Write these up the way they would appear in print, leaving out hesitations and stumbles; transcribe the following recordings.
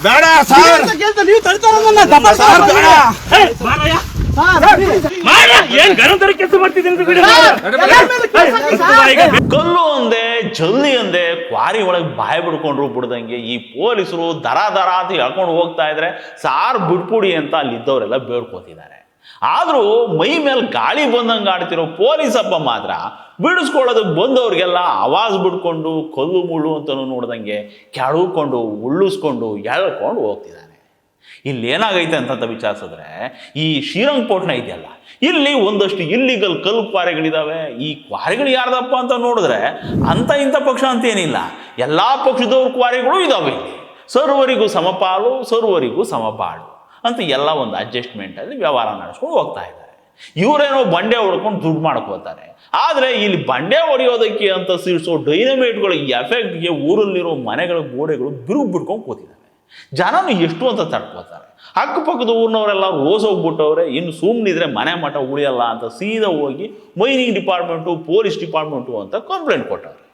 ಬೇಡ ಸರ್ ನೀವು ಕಲ್ಲು ಒಂದೇ ಜಲ್ದಿ ಅಂದೆ ಕ್ವಾರಿ ಒಳಗೆ ಬಾಯಿ ಬಿಡ್ಕೊಂಡ್ರು ಬಿಡ್ದಂಗೆ ಈ ಪೊಲೀಸರು ದರ ಅಂತ ಹೇಳ್ಕೊಂಡು ಹೋಗ್ತಾ ಇದ್ರೆ ಸಾರ್ ಬಿಟ್ಬಿಡಿ ಅಂತ ಅಲ್ಲಿದ್ದವರೆಲ್ಲ ಬೇಡ್ಕೋತಿದ್ದಾರೆ. ಆದ್ರೂ ಮೈ ಮೇಲೆ ಗಾಳಿ ಬಂದಂಗೆ ಆಡ್ತಿರೋ ಪೊಲೀಸಪ್ಪ ಮಾತ್ರ ಬಿಡಿಸ್ಕೊಳ್ಳೋದಕ್ಕೆ ಬಂದವ್ರಿಗೆಲ್ಲ ಆವಾಜ್ ಬಿಡ್ಕೊಂಡು ಕಲ್ಲು ಮುಳ್ಳು ಅಂತಲೂ ನೋಡ್ದಂಗೆ ಕೆಳಕೊಂಡು ಉಳ್ಳಿಸ್ಕೊಂಡು ಎಳ್ಕೊಂಡು ಹೋಗ್ತಿದ್ದಾನೆ. ಇಲ್ಲಿ ಏನಾಗೈತೆ ಅಂತ ವಿಚಾರಿಸಿದ್ರೆ ಈ ಶ್ರೀರಂಗಪಟ್ಟಣ ಇದೆಯಲ್ಲ, ಇಲ್ಲಿ ಒಂದಷ್ಟು ಇಲ್ಲಿಗಲ್ ಕಲ್ಲು ಕ್ವಾರಿಗಳಿದಾವೆ. ಈ ಕ್ವಾರಿಗಳು ಯಾರ್ದಪ್ಪ ಅಂತ ನೋಡಿದ್ರೆ ಅಂತ ಇಂಥ ಪಕ್ಷ ಅಂತ ಏನಿಲ್ಲ, ಎಲ್ಲಾ ಪಕ್ಷದವ್ರ ಕ್ವಾರಿಗಳು ಇದಾವೆ. ಇಲ್ಲಿ ಸರ್ವರಿಗೂ ಸಮಪಾಲು ಸರ್ವರಿಗೂ ಸಮಪಾಡು ಅಂತ ಎಲ್ಲ ಒಂದು ಅಡ್ಜಸ್ಟ್ಮೆಂಟ್ ಅಲ್ಲಿ ವ್ಯವಹಾರ ನಡೆಸ್ಕೊಂಡು ಹೋಗ್ತಾ ಇದ್ದಾರೆ. ಇವರೇನೋ ಬಂಡೆ ಹೊಡ್ಕೊಂಡು ದುಡ್ಡು ಮಾಡ್ಕೋತಾರೆ. ಆದ್ರೆ ಇಲ್ಲಿ ಬಂಡೆ ಹೊಡೆಯೋದಕ್ಕೆ ಅಂತ ಸಿಡಿಸೋ ಡೈನಮೈಟ್ಗಳ ಎಫೆಕ್ಟ್ಗೆ ಊರಲ್ಲಿರೋ ಮನೆಗಳ ಗೋಡೆಗಳು ಬಿರುಗು ಬಿಡ್ಕೊಂಡು ಕೂತಿದ್ದಾವೆ. ಜನನು ಎಷ್ಟು ಅಂತ ತಡ್ಕೋತಾರೆ. ಅಕ್ಕಪಕ್ಕದ ಊರಿನವರೆಲ್ಲ ರೋಸ್ ಹೋಗ್ಬಿಟ್ಟವ್ರೆ, ಇನ್ನು ಸುಮ್ಮನಿದ್ರೆ ಮನೆ ಮಠ ಉಳಿಯಲ್ಲ ಅಂತ ಸೀದಾ ಹೋಗಿ ಮೈನಿಂಗ್ ಡಿಪಾರ್ಟ್ಮೆಂಟು ಪೊಲೀಸ್ ಡಿಪಾರ್ಟ್ಮೆಂಟು ಅಂತ ಕಂಪ್ಲೇಂಟ್ ಕೊಟ್ಟವ್ರೆ.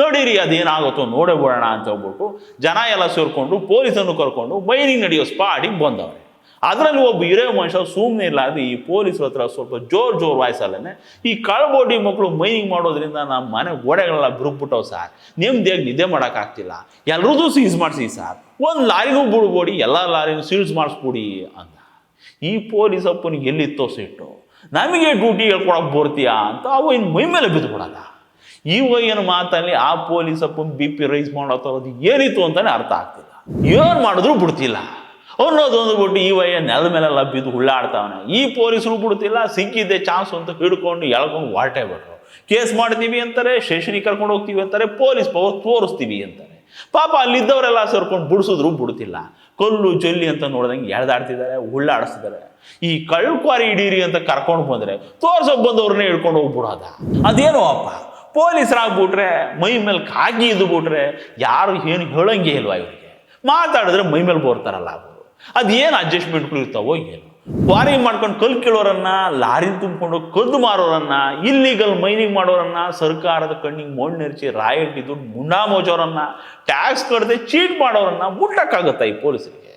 ನೋಡಿರಿ ಅದೇನಾಗುತ್ತೋ ನೋಡೇ ಬಿಡೋಣ ಅಂತ ಹೇಳ್ಬಿಟ್ಟು ಜನ ಎಲ್ಲ ಸೇರ್ಕೊಂಡು ಪೊಲೀಸನ್ನು ಕರ್ಕೊಂಡು ಮೈನಿಂಗ್ ನಡೆಯೋ ಸ್ಪಾಟಿಗೆ ಬಂದವ್ರೆ. ಅದರಲ್ಲಿ ಒಬ್ಬ ಹಿರಿಯ ಮನುಷ್ಯ ಸುಮ್ಮನೆ ಇಲ್ಲಾದ್ರೆ ಈ ಪೊಲೀಸರ ಹತ್ರ ಸ್ವಲ್ಪ ಜೋರ್ ವಾಯ್ಸಲ್ಲೇ, ಈ ಕಳ್ಬೋಡಿ ಮಕ್ಕಳು ಮೈನಿಂಗ್ ಮಾಡೋದ್ರಿಂದ ನಮ್ಮ ಮನೆ ಗೋಡೆಗಳೆಲ್ಲ ಬಿರುಗ್ಬಿಟ್ಟವು ಸರ್, ನೆಮ್ಮದಿಯಾಗಿ ನಿದ್ದೆ ಮಾಡೋಕ್ಕಾಗ್ತಿಲ್ಲ, ಎಲ್ರದ್ದು ಸೀಸ್ ಮಾಡಿಸಿ ಸರ್, ಒಂದು ಲಾರಿನೂ ಬಿಡ್ಬೋಡಿ ಎಲ್ಲ ಲಾರಿನೂ ಸೀಸ್ ಮಾಡಿಸ್ಬಿಡಿ ಅಂತ. ಈ ಪೊಲೀಸ್ ಅಪ್ಪನಿಗೆ ಎಲ್ಲಿತ್ತೋ ಸಿಟ್ಟು, ನಮಗೆ ಡ್ಯೂಟಿ ಹೇಳ್ಕೊಳಕ್ಕೆ ಬರ್ತೀಯಾ ಅಂತ ಅವ ಇನ್ನು ಮೈ ಮೇಲೆ ಬಿದ್ದುಬಿಡಲ್ಲ. ಈ ವಯ್ಯನ ಮಾತಲ್ಲಿ ಆ ಪೊಲೀಸ್ ಅಪ್ಪನ BP ರೈಸ್ ಮಾಡೋದು ಏನಿತ್ತು ಅಂತಾನೆ ಅರ್ಥ ಆಗ್ತಿಲ್ಲ. ಏನು ಮಾಡಿದ್ರು ಬಿಡ್ತಿಲ್ಲ ಅನ್ನೋದೊಂದು ಬಿಟ್ಟು ಈ ವಯ್ಯ ನೆಲದ ಮೇಲೆಲ್ಲ ಬಿದ್ದು ಹುಳ್ಳಾಡ್ತಾವನೆ. ಈ ಪೊಲೀಸರು ಬಿಡ್ತಿಲ್ಲ, ಸಿಕ್ಕಿದ್ದೆ ಚಾನ್ಸ್ ಅಂತ ಹಿಡ್ಕೊಂಡು ಎಳ್ಕೊಂಡು ಹೊರಟೇ ಬಿಟ್ರು. ಕೇಸ್ ಮಾಡ್ತೀವಿ ಅಂತಾರೆ, ಸ್ಟೇಷನಿಗೆ ಕರ್ಕೊಂಡು ಹೋಗ್ತೀವಿ ಅಂತಾರೆ, ಪೊಲೀಸ್ ಪವರ್ ತೋರಿಸ್ತೀವಿ ಅಂತಾರೆ. ಪಾಪ ಅಲ್ಲಿದ್ದವರೆಲ್ಲ ಸೇರ್ಕೊಂಡು ಬಿಡಿಸಿದ್ರು ಬಿಡ್ತಿಲ್ಲ. ಕಲ್ಲು ಜಲ್ಲಿ ಅಂತ ನೋಡ್ದಂಗೆ ಎಳ್ದಾಡ್ತಿದ್ದಾರೆ, ಹುಳ್ಳಾಡಿಸ್ತಿದ್ದಾರೆ. ಈ ಕಳ್ಳು ಕ್ವಾರಿ ಹಿಡೀರಿ ಅಂತ ಕರ್ಕೊಂಡು ಬಂದ್ರೆ ತೋರ್ಸೋಕ್ ಬಂದವ್ರನ್ನೇ ಹಿಡ್ಕೊಂಡು ಹೋಗ್ಬಿಡೋದ. ಅದೇನೋ ಅಪ್ಪ ಪೊಲೀಸರಾಗ್ಬಿಟ್ರೆ ಮೈ ಮೇಲೆ ಕಾಗಿ ಇದ್ದು ಬಿಟ್ರೆ ಯಾರು ಏನು ಹೇಳಂಗೆ ಇಲ್ವಾ, ಇವರಿಗೆ ಮಾತಾಡಿದ್ರೆ ಮೈ ಮೇಲೆ ಬೋರ್ತಾರಲ್ಲ ಅವರು. ಅದೇನು ಅಡ್ಜಸ್ಟ್ಮೆಂಟ್ಗಳು ಇರ್ತಾವೋ ಏನು. ಕ್ವಾರಿ ಮಾಡ್ಕೊಂಡು ಕಲ್ಲು ಕೀಳೋರನ್ನ, ಲಾರಿ ತುಂಬಿಕೊಂಡು ಕದ್ದು ಮಾರೋರನ್ನ, ಇಲ್ಲಿಗಲ್ ಮೈನಿಂಗ್ ಮಾಡೋರನ್ನ, ಸರ್ಕಾರದ ಕಣ್ಣಿಗೆ ಮಣ್ಣೆರ್ಚಿ ರಾಯಲ್ಟಿ ದುಡ್ಡು ಮುಂಡಾ ಮೋಚೋರನ್ನ, ಟ್ಯಾಕ್ಸ್ ಕಟ್ಟದೆ ಚೀಟ್ ಮಾಡೋರನ್ನ ಮುಟ್ಟಕ್ಕಾಗತ್ತಾ ಈ ಪೊಲೀಸರಿಗೆ?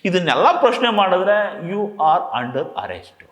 ಇದನ್ನೆಲ್ಲ ಪ್ರಶ್ನೆ ಮಾಡಿದ್ರೆ ಯು ಆರ್ ಅಂಡರ್ ಅರೆಸ್ಟ್.